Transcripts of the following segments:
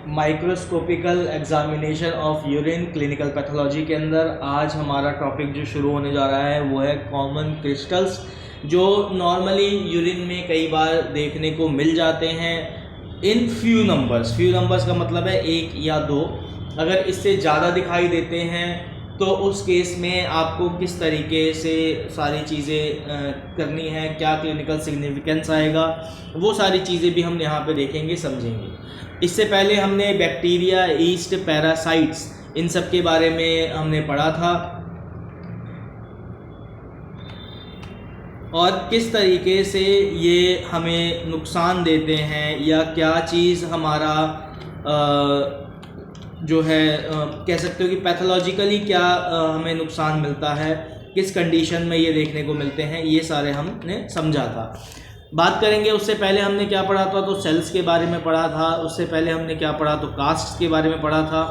Microscopical examination of urine clinical pathology के अंदर आज हमारा टॉपिक जो शुरू होने जा रहा है वो है कॉमन क्रिस्टल्स, जो नॉर्मली यूरिन में कई बार देखने को मिल जाते हैं इन फ्यू नंबर्स का मतलब है एक या दो। अगर इससे ज़्यादा दिखाई देते हैं तो उस केस में आपको किस तरीके से सारी चीज़ें करनी है, क्या क्लिनिकल सिग्निफिकेंस आएगा, वो सारी चीज़ें भी हम यहाँ पे देखेंगे समझेंगे। इससे पहले हमने बैक्टीरिया, ईस्ट, पैरासाइट्स, इन सब के बारे में हमने पढ़ा था और किस तरीके से ये हमें नुकसान देते हैं या क्या चीज़ हमारा जो है कह सकते हो कि पैथोलॉजिकली क्या हमें नुकसान मिलता है, किस कंडीशन में ये देखने को मिलते हैं, ये सारे हमने समझा था। बात करेंगे उससे पहले हमने क्या पढ़ा था, तो सेल्स के बारे में पढ़ा था। उससे पहले हमने क्या पढ़ा, तो कास्ट के बारे में पढ़ा था।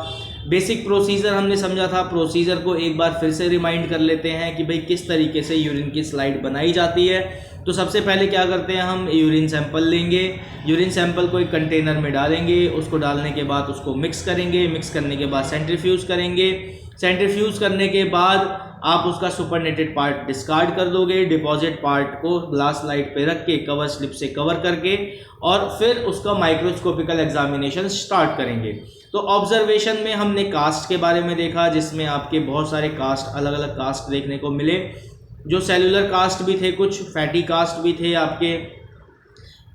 बेसिक प्रोसीजर हमने समझा था। प्रोसीजर को एक बार फिर से रिमाइंड कर लेते हैं कि भाई किस तरीके से यूरिन की स्लाइड बनाई जाती है। तो सबसे पहले क्या करते हैं, हम यूरिन सैंपल लेंगे, यूरिन सैंपल को एक कंटेनर में डालेंगे, उसको डालने के बाद उसको मिक्स करेंगे, मिक्स करने के बाद सेंट्रीफ्यूज करेंगे, सेंट्रीफ्यूज करने के बाद आप उसका सुपरनेटेड पार्ट डिस्कार्ड कर दोगे, डिपॉजिट पार्ट को ग्लास स्लाइड पे रख के कवर स्लिप से कवर करके और फिर उसका माइक्रोस्कोपिकल एग्जामिनेशन स्टार्ट करेंगे। तो ऑब्जर्वेशन में हमने कास्ट के बारे में देखा, जिसमें आपके बहुत सारे कास्ट, अलग अलग कास्ट देखने को मिले, जो सेलुलर कास्ट भी थे, कुछ फैटी कास्ट भी थे आपके।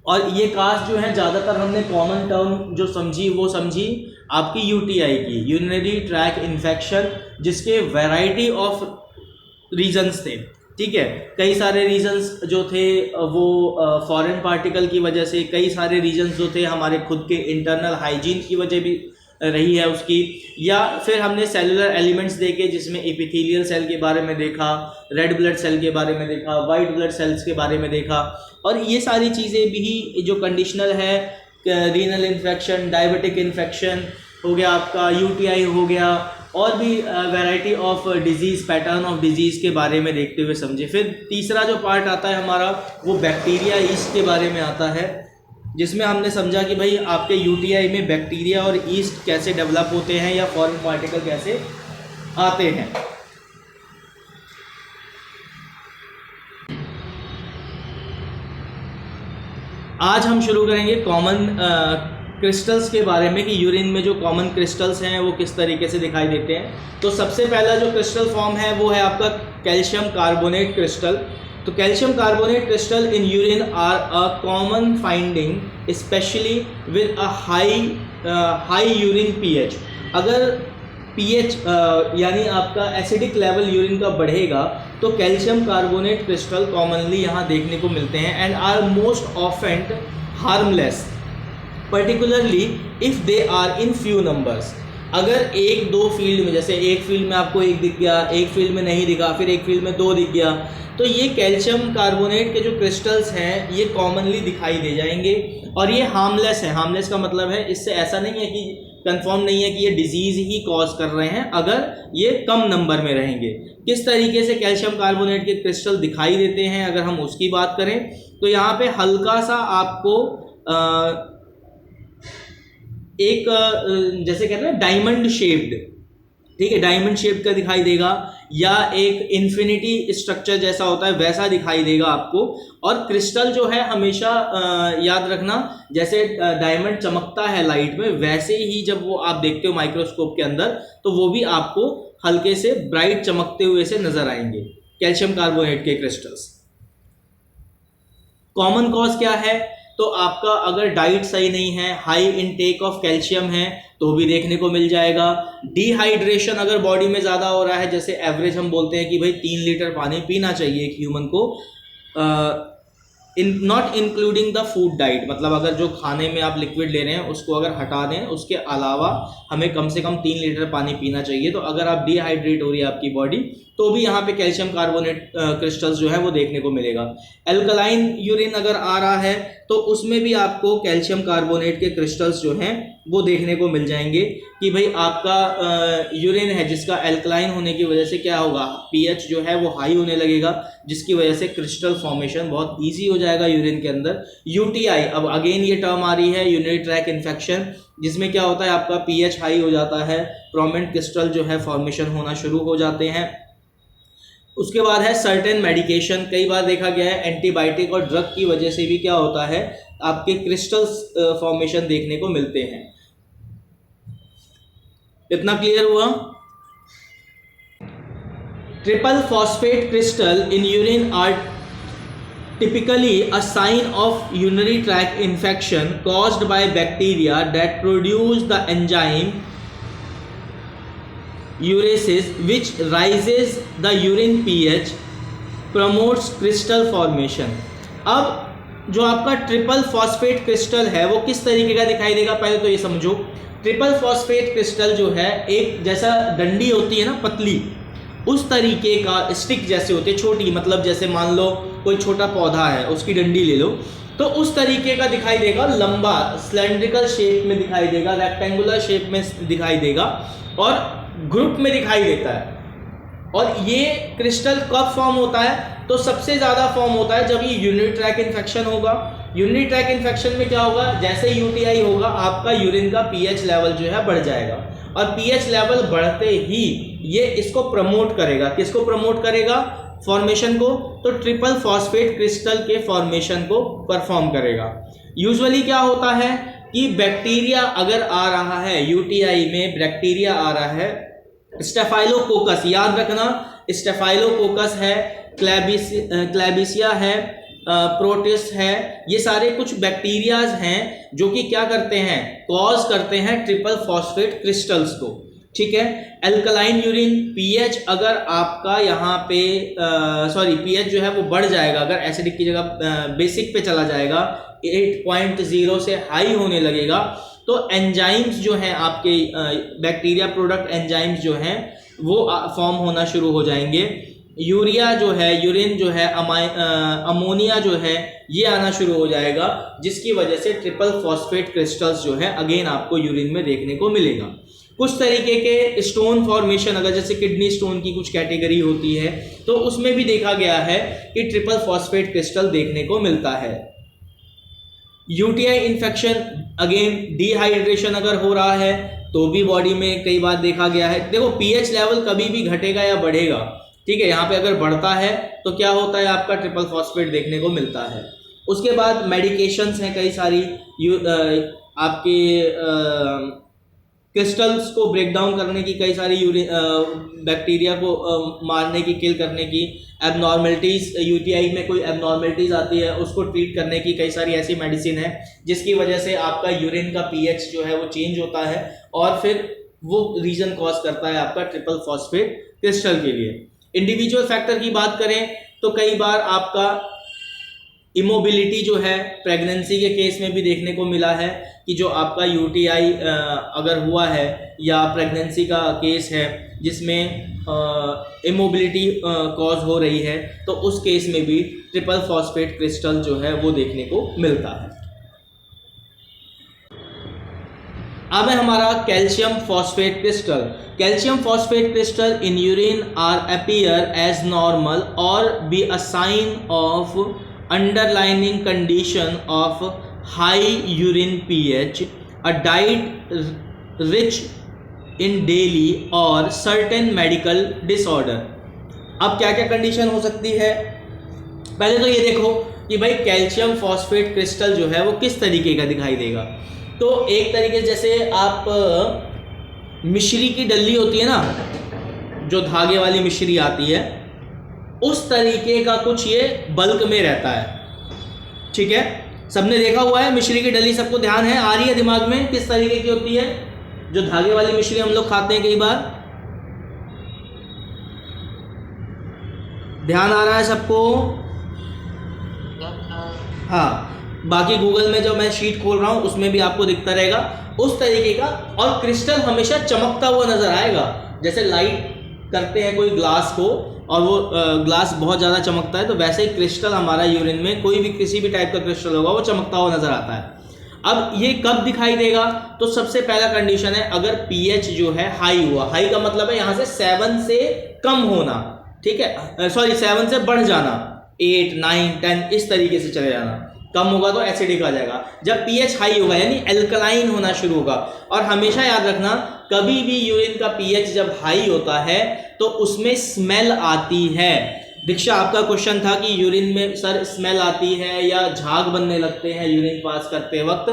और ये कास्ट जो है ज़्यादातर हमने कॉमन टर्म जो समझी वो समझी आपकी यूटीआई की, यूरिनरी ट्रैक इन्फेक्शन, जिसके वैरायटी ऑफ रीजंस थे। ठीक है, कई सारे रीजंस जो थे वो फॉरेन पार्टिकल की वजह से, कई सारे रीजंस जो थे हमारे खुद के इंटरनल हाइजीन की वजह भी रही है उसकी, या फिर हमने सेलुलर एलिमेंट्स देखे जिसमें एपिथेलियल सेल के बारे में देखा, रेड ब्लड सेल के बारे में देखा, वाइट ब्लड सेल्स के बारे में देखा। और ये सारी चीज़ें भी जो कंडीशनल है, रीनल इन्फेक्शन, डायबिटिक इन्फेक्शन हो गया आपका, यूटीआई हो गया, और भी variety of disease, pattern of disease के बारे में देखते हुए समझे। फिर तीसरा जो पार्ट आता है हमारा वो बैक्टीरिया, ईस्ट के बारे में आता है, जिसमें हमने समझा कि भाई आपके यूटीआई में बैक्टीरिया और ईस्ट कैसे डेवलप होते हैं या फॉरेन पार्टिकल कैसे आते हैं। आज हम शुरू करेंगे कॉमन क्रिस्टल्स के बारे में कि यूरिन में जो कॉमन क्रिस्टल्स हैं वो किस तरीके से दिखाई देते हैं। तो सबसे पहला जो क्रिस्टल फॉर्म है वो है आपका कैल्शियम कार्बोनेट क्रिस्टल। तो calcium carbonate crystal in urine are a common finding specially with a high urine pH. अगर पीएच यानी आपका एसिडिक लेवल यूरिन का बढ़ेगा तो कैल्शियम कार्बोनेट क्रिस्टल कॉमनली यहाँ देखने को मिलते हैं and are most often harmless, particularly if they are in few numbers. अगर एक दो फील्ड में, जैसे एक फील्ड में आपको एक दिख गया, एक फील्ड में नहीं दिखा, फिर एक फील्ड में दो दिख गया, तो ये कैल्शियम कार्बोनेट के जो क्रिस्टल्स हैं ये कॉमनली दिखाई दे जाएंगे और ये हार्मलेस है। हार्मलेस का मतलब है इससे ऐसा नहीं है कि कंफर्म नहीं है कि ये डिजीज़ ही कॉज कर रहे हैं अगर ये कम नंबर में रहेंगे। किस तरीके से कैल्शियम कार्बोनेट के क्रिस्टल दिखाई देते हैं अगर हम उसकी बात करें तो यहाँ पे हल्का सा आपको एक जैसे कहते हैं डायमंड शेप्ड, ठीक है, डायमंड शेप का दिखाई देगा, या एक इन्फिनिटी स्ट्रक्चर जैसा होता है वैसा दिखाई देगा आपको। और क्रिस्टल जो है हमेशा याद रखना, जैसे डायमंड चमकता है लाइट में, वैसे ही जब वो आप देखते हो माइक्रोस्कोप के अंदर तो वो भी आपको हल्के से ब्राइट चमकते हुए से नजर आएंगे कैल्शियम कार्बोनेट के क्रिस्टल्स। कॉमन कॉज क्या है, तो आपका अगर डाइट सही नहीं है, हाई इनटेक ऑफ कैल्शियम है तो भी देखने को मिल जाएगा। डिहाइड्रेशन अगर बॉडी में ज़्यादा हो रहा है, जैसे एवरेज हम बोलते हैं कि भाई 3 लीटर पानी पीना चाहिए एक ह्यूमन को, not including the food diet, मतलब अगर जो खाने में आप लिक्विड ले रहे हैं उसको अगर हटा दें, उसके अलावा हमें कम से कम 3 लीटर पानी पीना चाहिए। तो अगर आप डिहाइड्रेट हो रही है आपकी बॉडी तो भी यहाँ पे कैल्शियम कार्बोनेट क्रिस्टल्स जो है वो देखने को मिलेगा। एल्कलाइन यूरिन अगर आ रहा है तो उसमें भी आपको कैल्शियम कार्बोनेट के क्रिस्टल्स जो हैं वो देखने को मिल जाएंगे कि भाई आपका यूरिन है जिसका एल्कलाइन होने की वजह से क्या होगा, पीएच जो है वो हाई होने लगेगा, जिसकी वजह से क्रिस्टल फॉर्मेशन बहुत ईजी हो जाएगा यूरिन के अंदर। यूटीआई, अब अगेन ये टर्म आ रही है यूरिनरी ट्रैक इन्फेक्शन, जिसमें क्या होता है आपका पीएच हाई हो जाता है, प्रोमिनेंट क्रिस्टल जो है फॉर्मेशन होना शुरू हो जाते हैं। उसके बाद है सर्टेन मेडिकेशन, कई बार देखा गया है एंटीबायोटिक और ड्रग की वजह से भी क्या होता है आपके क्रिस्टल्स फॉर्मेशन देखने को मिलते हैं। इतना क्लियर हुआ? Triple phosphate crystal in urine are typically a sign of urinary tract infection caused by bacteria that produce the enzyme ureases, which raises the urine pH, promotes crystal formation। अब जो आपका triple phosphate crystal है वो किस तरीके का दिखाई देगा, पहले तो ये समझो। ट्रिपल फॉस्फेट क्रिस्टल जो है एक जैसा डंडी होती है ना पतली, उस तरीके का स्टिक जैसे होते हैं छोटी, मतलब जैसे मान लो कोई छोटा पौधा है उसकी डंडी ले लो तो उस तरीके का दिखाई देगा, लंबा सिलेंड्रिकल शेप में दिखाई देगा, रेक्टेंगुलर शेप में दिखाई देगा और ग्रुप में दिखाई देता है। और ये क्रिस्टल कब फॉर्म होता है, तो सबसे ज़्यादा फॉर्म होता है जब ये यूरिनरी ट्रैक इन्फेक्शन होगा। यूरिनरी ट्रैक इन्फेक्शन में क्या होगा, जैसे यूटीआई होगा आपका यूरिन का पीएच लेवल जो है बढ़ जाएगा और पीएच लेवल बढ़ते ही ये इसको प्रमोट करेगा, किसको प्रमोट करेगा, फॉर्मेशन को, तो ट्रिपल फॉस्फेट क्रिस्टल के फॉर्मेशन को परफॉर्म करेगा। यूजुअली क्या होता है कि बैक्टीरिया अगर आ रहा है, यूटीआई में बैक्टीरिया आ रहा है, स्टेफाइलोकोकस, याद रखना स्टेफाइलोकोकस है, क्लैबिसिया है, प्रोटिस्ट है, ये सारे कुछ बैक्टीरियाज हैं जो कि क्या करते हैं, कॉज करते हैं ट्रिपल फॉस्फेट क्रिस्टल्स को। ठीक है, एल्कलाइन यूरिन, पीएच अगर आपका यहाँ पे पीएच जो है वो बढ़ जाएगा, अगर एसिडिक की जगह बेसिक पे चला जाएगा, 8.0 से हाई होने लगेगा, तो एंजाइम्स जो हैं आपके बैक्टीरिया प्रोडक्ट एंजाइम्स जो हैं वो फॉर्म होना शुरू हो जाएंगे। यूरिया जो है, यूरिन जो है, अमोनिया जो है, ये आना शुरू हो जाएगा, जिसकी वजह से ट्रिपल फॉस्फेट क्रिस्टल्स जो है अगेन आपको यूरिन में देखने को मिलेगा। कुछ तरीके के स्टोन फॉर्मेशन, अगर जैसे किडनी स्टोन की कुछ कैटेगरी होती है तो उसमें भी देखा गया है कि ट्रिपल फॉस्फेट क्रिस्टल देखने को मिलता है। यूटीआई इन्फेक्शन, अगेन डिहाइड्रेशन अगर हो रहा है तो भी बॉडी में कई बार देखा गया है। देखो पीएच लेवल कभी भी घटेगा या बढ़ेगा, ठीक है, यहाँ पे अगर बढ़ता है तो क्या होता है आपका ट्रिपल फॉस्फेट देखने को मिलता है। उसके बाद मेडिकेशंस हैं कई सारी, आपके क्रिस्टल्स को ब्रेक डाउन करने की, कई सारी बैक्टीरिया को मारने की, किल करने की, एबनॉर्मलिटीज़, यूटीआई में कोई एबनॉर्मलिटीज़ आती है उसको ट्रीट करने की कई सारी ऐसी मेडिसिन है जिसकी वजह से आपका यूरिन का पीएच जो है वो चेंज होता है और फिर वो रीजन कॉज करता है आपका ट्रिपल फॉस्फेट क्रिस्टल के लिए। इंडिविजुअल फैक्टर की बात करें तो कई बार आपका इमोबिलिटी जो है प्रेगनेंसी के केस में भी देखने को मिला है कि जो आपका यूटीआई अगर हुआ है या प्रेगनेंसी का केस है जिसमें इमोबिलिटी कॉज हो रही है तो उस केस में भी ट्रिपल फॉस्फेट क्रिस्टल जो है वो देखने को मिलता है। अब है हमारा calcium phosphate crystal. Calcium phosphate crystal in urine are appear as normal और be a sign of underlying condition of high urine pH, a diet rich in daily or certain medical disorder। अब क्या क्या condition हो सकती है, पहले तो ये देखो कि भाई कैल्शियम फॉस्फेट क्रिस्टल जो है वो किस तरीके का दिखाई देगा। तो एक तरीके जैसे आप मिश्री की डल्ली होती है ना, जो धागे वाली मिश्री आती है, उस तरीके का कुछ ये बल्क में रहता है। ठीक है, सबने देखा हुआ है मिश्री की डली, सबको ध्यान है, आ रही है दिमाग में किस तरीके की होती है, जो धागे वाली मिश्री हम लोग खाते हैं कई बार, ध्यान आ रहा है सबको? हाँ, बाकी गूगल में जो मैं शीट खोल रहा हूं उसमें भी आपको दिखता रहेगा उस तरीके का। और क्रिस्टल हमेशा चमकता हुआ नजर आएगा, जैसे लाइट करते हैं कोई ग्लास को और वो ग्लास बहुत ज़्यादा चमकता है, तो वैसे ही क्रिस्टल हमारा यूरिन में कोई भी किसी भी टाइप का क्रिस्टल होगा वो चमकता हुआ नजर आता है। अब ये कब दिखाई देगा? तो सबसे पहला कंडीशन है अगर पीएच जो है हाई हुआ। हाई का मतलब है यहाँ से 7 से कम होना, ठीक है, सॉरी 7 से बढ़ जाना, 8, 9, 10 इस तरीके से चले जाना। कम होगा तो एसिडिक आ जाएगा। जब पीएच हाई होगा यानी एल्कलाइन होना शुरू होगा। और हमेशा याद रखना कभी भी यूरिन का पीएच जब हाई होता है तो उसमें स्मेल आती है। दीक्षा, आपका क्वेश्चन था कि यूरिन में सर स्मेल आती है या झाग बनने लगते हैं यूरिन पास करते वक्त,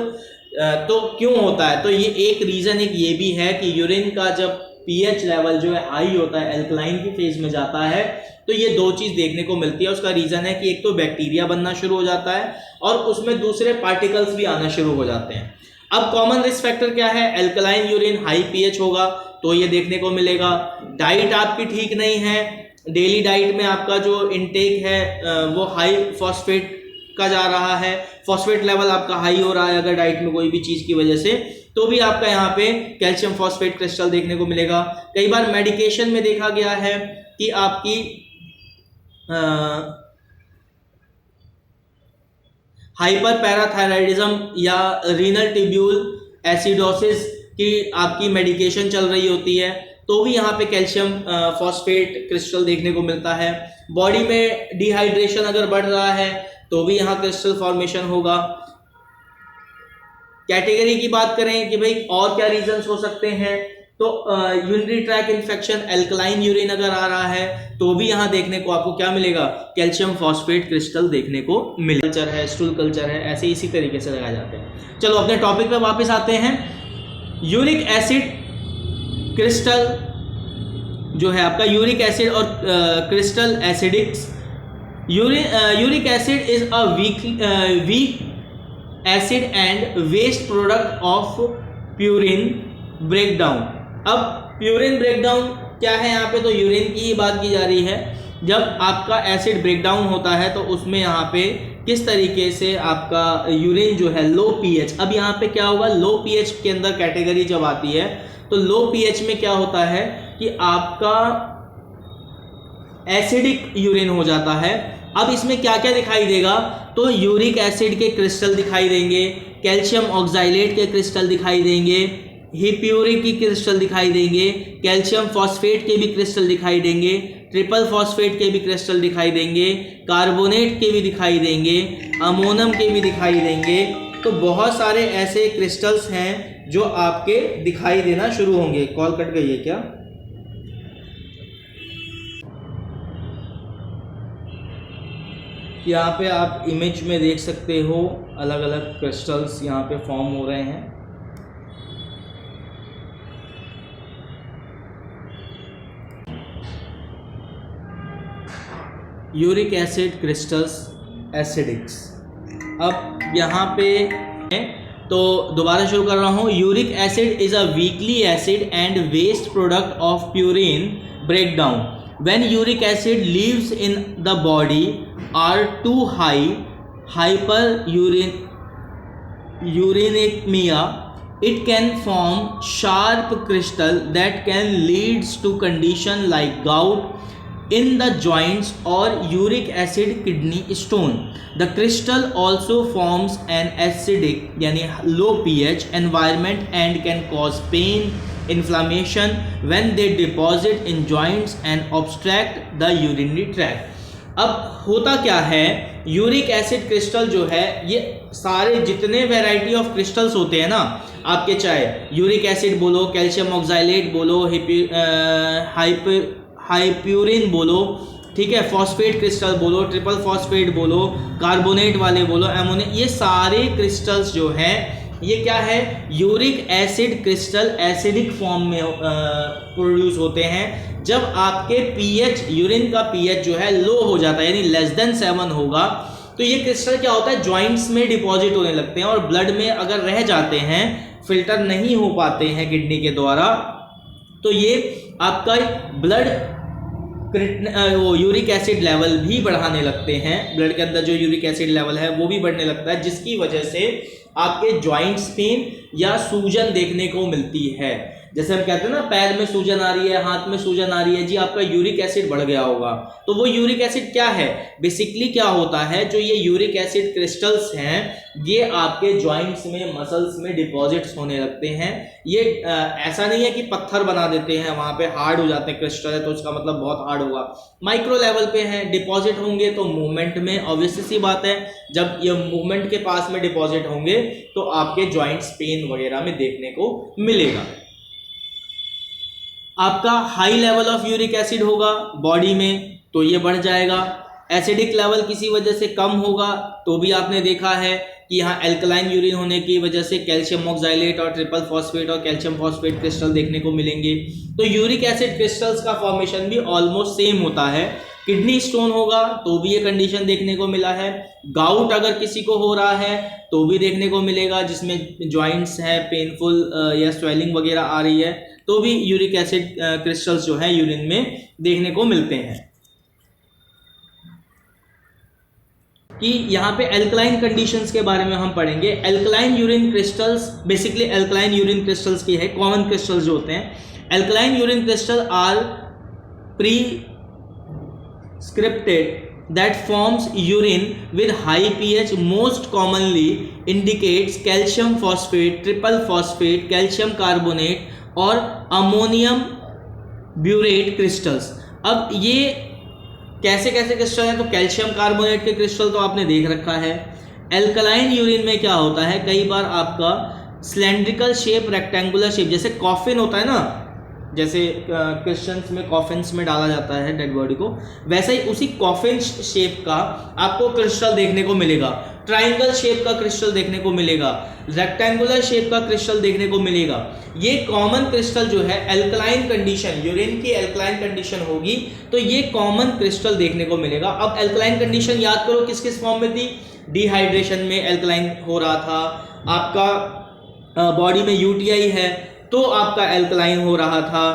तो क्यों होता है? तो ये एक रीज़न एक ये भी है कि यूरिन का जब पीएच लेवल जो है हाई होता है, एल्कलाइन की फेज में जाता है, तो ये दो चीज़ देखने को मिलती है। उसका रीज़न है कि एक तो बैक्टीरिया बनना शुरू हो जाता है और उसमें दूसरे पार्टिकल्स भी आना शुरू हो जाते हैं। अब कॉमन रिस्क फैक्टर क्या है? एल्कलाइन यूरिन, हाई पीएच होगा तो ये देखने को मिलेगा। डाइट आपकी ठीक नहीं है, डेली डाइट में आपका जो इनटेक है वो हाई फॉस्फेट का जा रहा है, फॉस्फेट लेवल आपका हाई हो रहा है अगर डाइट में कोई भी चीज़ की वजह से, तो भी आपका यहाँ पे कैल्शियम फॉस्फेट क्रिस्टल देखने को मिलेगा। कई बार मेडिकेशन में देखा गया है कि आपकी हाइपर पैराथायराइडिज्म या रीनल ट्यूब्यूल एसिडोसिस की आपकी मेडिकेशन चल रही होती है, तो भी यहाँ पे कैल्शियम फॉस्फेट क्रिस्टल देखने को मिलता है। बॉडी में डिहाइड्रेशन अगर बढ़ रहा है तो भी यहाँ क्रिस्टल फॉर्मेशन होगा। कैटेगरी की बात करें कि भाई और क्या रीजंस हो सकते हैं, तो urinary track infection, alkaline urine अगर आ रहा है तो भी यहाँ देखने को आपको क्या मिलेगा? कैल्शियम फॉस्फेट क्रिस्टल देखने को मिलेगा। कल्चर है, स्टूल कल्चर है, ऐसे इसी तरीके से लगाए जाते हैं। चलो अपने टॉपिक पे वापस आते हैं। यूरिक एसिड क्रिस्टल जो है आपका, यूरिक एसिड और crystal acidic. Uric acid is a weak acid and waste product of purine breakdown. अब प्यूरिन ब्रेकडाउन क्या है यहाँ पे? तो यूरिन की ही बात की जा रही है। जब आपका एसिड ब्रेकडाउन होता है तो उसमें यहाँ पे किस तरीके से आपका यूरिन जो है लो पीएच, अब यहाँ पे क्या होगा? लो पीएच के अंदर कैटेगरी जब आती है तो लो पीएच में क्या होता है कि आपका एसिडिक यूरिन हो जाता है। अब इसमें क्या क्या दिखाई देगा? तो यूरिक एसिड के क्रिस्टल दिखाई देंगे, कैल्शियम ऑक्साइलेट के क्रिस्टल दिखाई देंगे, हिप्यूरिक की क्रिस्टल दिखाई देंगे, कैल्शियम फॉस्फेट के भी क्रिस्टल दिखाई देंगे, ट्रिपल फॉस्फेट के भी क्रिस्टल दिखाई देंगे, कार्बोनेट के भी दिखाई देंगे, अमोनियम के भी दिखाई देंगे। तो बहुत सारे ऐसे क्रिस्टल्स हैं जो आपके दिखाई देना शुरू होंगे। कॉल कट गई है क्या? यहाँ पे आप इमेज में देख सकते हो अलग अलग क्रिस्टल्स यहाँ पे फॉर्म हो रहे हैं। Uric acid crystals acidic. अब यहाँ पे तो दोबारा शुरू कर रहा हूँ। Uric acid is a weakly acid and waste product of purine breakdown. When uric acid leaves in the body are too high, hyperuricemia, it can form sharp crystal that can leads to condition like gout in the joints or uric acid kidney stone. The crystal also forms an acidic यानी low pH environment and can cause pain, inflammation when they deposit in joints and obstruct the urinary tract. अब होता क्या है, uric acid crystal जो है, ये सारे जितने वैरायटी ऑफ क्रिस्टल्स होते हैं ना आपके, चाहे यूरिक एसिड बोलो, कैल्शियम ऑक्साइलेट बोलो, हाइप्यूरिन बोलो, ठीक है, फॉस्फेट क्रिस्टल बोलो, ट्रिपल फॉस्फेट बोलो, कार्बोनेट वाले बोलो, एमोनियम, ये सारे क्रिस्टल्स जो हैं ये क्या है? Uric acid crystal acidic form में प्रोड्यूस होते हैं। जब आपके पीएच, यूरिन का पीएच जो है लो हो जाता है यानी लेस देन 7 होगा, तो ये क्रिस्टल क्या होता है? जॉइंट्स में डिपॉजिट होने लगते हैं और ब्लड में अगर रह जाते हैं, फिल्टर नहीं हो पाते हैं किडनी के द्वारा, तो ये आपका ब्लड वो यूरिक एसिड लेवल भी बढ़ाने लगते हैं। ब्लड के अंदर जो यूरिक एसिड लेवल है वो भी बढ़ने लगता है, जिसकी वजह से आपके जॉइंट्स पेन या सूजन देखने को मिलती है। जैसे हम कहते हैं ना पैर में सूजन आ रही है, हाथ में सूजन आ रही है, जी आपका यूरिक एसिड बढ़ गया होगा। तो वो यूरिक एसिड क्या है, बेसिकली क्या होता है, जो ये यूरिक एसिड क्रिस्टल्स हैं ये आपके जॉइंट्स में, मसल्स में डिपॉजिट्स होने लगते हैं। ये ऐसा नहीं है कि पत्थर बना देते हैं, वहां पे हार्ड हो जाते हैं, क्रिस्टल है तो उसका मतलब बहुत हार्ड होगा, माइक्रो लेवल पे है, डिपॉजिट होंगे तो मूवमेंट में, ऑब्वियसली सी बात है जब ये मूवमेंट के पास में डिपॉजिट होंगे तो आपके जॉइंट्स पेन वगैरह में देखने को मिलेगा। आपका high level of uric acid होगा बॉडी में तो ये बढ़ जाएगा। एसिडिक लेवल किसी वजह से कम होगा तो भी आपने देखा है कि यहाँ एल्कलाइन यूरिन होने की वजह से कैल्शियम ऑक्सैलेट और ट्रिपल फॉस्फेट और कैल्शियम फॉस्फेट क्रिस्टल देखने को मिलेंगे। तो यूरिक एसिड क्रिस्टल्स का फॉर्मेशन भी ऑलमोस्ट सेम होता है। किडनी स्टोन होगा तो भी ये कंडीशन देखने को मिला है। गाउट अगर किसी को हो रहा है तो भी देखने को मिलेगा, जिसमें जॉइंट्स है पेनफुल या स्वेलिंग वगैरह आ रही है तो भी यूरिक एसिड क्रिस्टल्स जो है यूरिन में देखने को मिलते हैं। कि यहाँ पे एल्कलाइन कंडीशंस के बारे में हम पढ़ेंगे। Alkaline urine crystals, basically alkaline urine crystals की है, कॉमन क्रिस्टल्स जो होते हैं। Alkaline urine crystal are prescripted that forms urine with high pH, most commonly indicates calcium phosphate, triple phosphate, calcium carbonate और अमोनियम ब्यूरेट क्रिस्टल्स। अब ये कैसे कैसे क्रिस्टल है, तो कैल्शियम कार्बोनेट के क्रिस्टल तो आपने देख रखा है। एल्कलाइन यूरिन में क्या होता है, कई बार आपका सिलेंड्रिकल शेप, रेक्टेंगुलर शेप, जैसे कॉफिन होता है ना, जैसे क्रिश्चियंस में कॉफिन्स में डाला जाता है डेड बॉडी को, वैसे ही उसी कॉफिन शेप का आपको क्रिस्टल देखने को मिलेगा। ट्राइंगल शेप का क्रिस्टल देखने को मिलेगा, रेक्टेंगुलर शेप का क्रिस्टल देखने को मिलेगा। ये कॉमन क्रिस्टल जो है एल्कलाइन कंडीशन, यूरिन की एल्कलाइन कंडीशन होगी तो ये कॉमन क्रिस्टल देखने को मिलेगा। अब एल्कलाइन कंडीशन याद करो किस किस फॉर्म में थी, डिहाइड्रेशन में एल्कलाइन हो रहा था, आपका बॉडी में यूटीआई है तो आपका एल्कलाइन हो रहा था,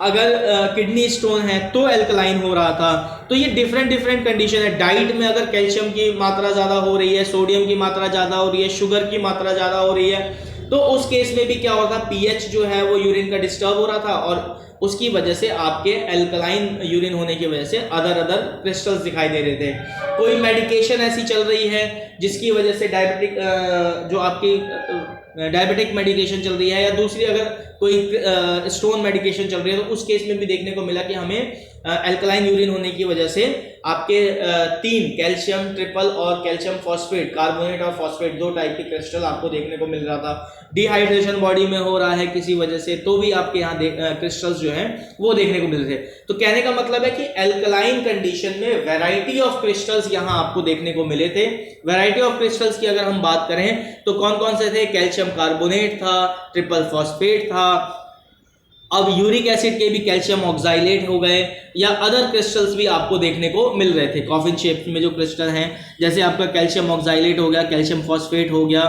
अगर किडनी स्टोन है तो एल्कलाइन हो रहा था। तो ये डिफरेंट कंडीशन है। डाइट में अगर कैल्शियम की मात्रा ज़्यादा हो रही है, सोडियम की मात्रा ज़्यादा हो रही है, शुगर की मात्रा ज़्यादा हो रही है, तो उस केस में भी क्या होता, पीएच जो है वो यूरिन का डिस्टर्ब हो रहा था और उसकी वजह से आपके एल्कलाइन यूरिन होने की वजह से अदर क्रिस्टल्स दिखाई दे रहे थे। कोई मेडिकेशन ऐसी चल रही है जिसकी वजह से डायबिटिक मेडिकेशन चल रही है, या दूसरी अगर कोई स्टोन मेडिकेशन चल रही है, तो उस केस में भी देखने को मिला कि हमें एल्कलाइन यूरिन होने की वजह से आपके 3 कैल्शियम ट्रिपल और कैल्शियम फॉस्फेट, कार्बोनेट और फॉस्फेट 2 टाइप के क्रिस्टल आपको देखने को मिल रहा था। डिहाइड्रेशन बॉडी में हो रहा है किसी वजह से तो भी आपके यहाँ क्रिस्टल्स जो हैं वो देखने को मिल रहे थे। तो कहने का मतलब है कि एल्कलाइन कंडीशन में वैरायटी ऑफ क्रिस्टल्स यहाँ आपको देखने को मिले थे। वैरायटी ऑफ क्रिस्टल्स की अगर हम बात करें तो कौन कौन से थे, कैल्शियम कार्बोनेट था, ट्रिपल फॉस्फेट था, अब यूरिक एसिड के भी कैल्शियम ऑक्सैलेट हो गए, या अदर क्रिस्टल्स भी आपको देखने को मिल रहे थे। कॉफिन शेप में जो क्रिस्टल हैं जैसे आपका कैल्शियम ऑक्सैलेट हो गया, कैल्शियम फॉस्फेट हो गया,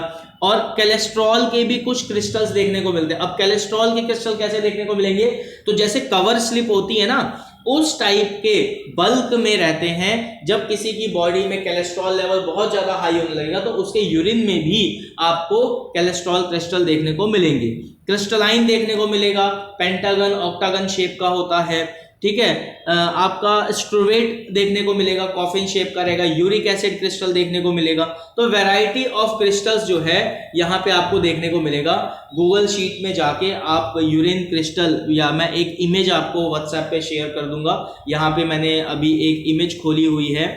और कोलेस्ट्रॉल के भी कुछ क्रिस्टल्स देखने को मिलते हैं। अब कोलेस्ट्रॉल के क्रिस्टल कैसे देखने को मिलेंगे, तो जैसे कवर स्लिप होती है ना, उस टाइप के बल्क में रहते हैं। जब किसी की बॉडी में कोलेस्ट्रॉल लेवल बहुत ज्यादा हाई होने लगेगा तो उसके यूरिन में भी आपको कोलेस्ट्रॉल क्रिस्टल देखने को मिलेंगे। क्रिस्टलाइन देखने को मिलेगा, पेंटागन ऑक्टागन शेप का होता है, ठीक है। आपका स्ट्रोवेट देखने को मिलेगा, कॉफिन शेप का रहेगा, यूरिक एसिड क्रिस्टल देखने को मिलेगा। तो वैरायटी ऑफ क्रिस्टल्स जो है यहाँ पे आपको देखने को मिलेगा। गूगल शीट में जाके आप यूरिन क्रिस्टल, या मैं एक इमेज आपको व्हाट्सएप पे शेयर कर दूंगा, यहाँ पे मैंने अभी एक इमेज खोली हुई है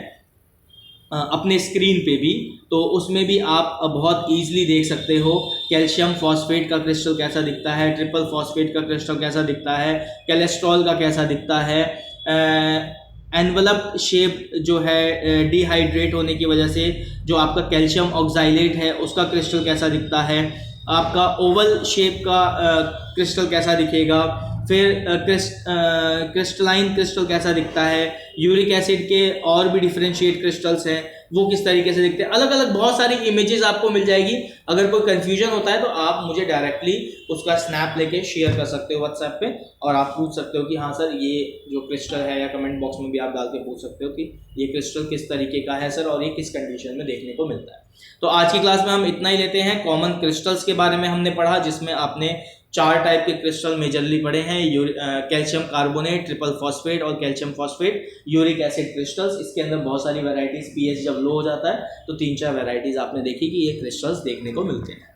अपने स्क्रीन पे भी, तो उसमें भी आप बहुत इजीली देख सकते हो कैल्शियम फॉस्फेट का क्रिस्टल कैसा दिखता है, ट्रिपल फॉस्फेट का क्रिस्टल कैसा दिखता है, कोलेस्ट्रॉल का कैसा दिखता है, एनवलप शेप जो है डिहाइड्रेट होने की वजह से जो आपका कैल्शियम ऑक्सैलेट है उसका क्रिस्टल कैसा दिखता है, आपका ओवल शेप का क्रिस्टल कैसा दिखेगा, फिर क्रिस्टलाइन क्रिस्टल कैसा दिखता है, यूरिक एसिड के और भी डिफरेंशिएट क्रिस्टल्स हैं वो किस तरीके से दिखते हैं, अलग अलग बहुत सारी इमेजेस आपको मिल जाएगी। अगर कोई कंफ्यूजन होता है तो आप मुझे डायरेक्टली उसका स्नैप लेके शेयर कर सकते हो व्हाट्सएप पे, और आप पूछ सकते हो कि हाँ सर ये जो क्रिस्टल है, या कमेंट बॉक्स में भी आप डाल के पूछ सकते हो कि ये क्रिस्टल किस तरीके का है सर और ये किस कंडीशन में देखने को मिलता है। तो आज की क्लास में हम इतना ही लेते हैं। कॉमन क्रिस्टल्स के बारे में हमने पढ़ा, जिसमें आपने 4 टाइप के क्रिस्टल मेजरली पढ़े हैं, कैल्शियम कार्बोनेट, ट्रिपल फॉस्फेट और calcium phosphate, uric acid crystals. इसके अंदर बहुत सारी वैरायटीज, पीएच जब लो हो जाता है तो 3-4 वैरायटीज आपने देखी कि ये क्रिस्टल्स देखने को मिलते हैं।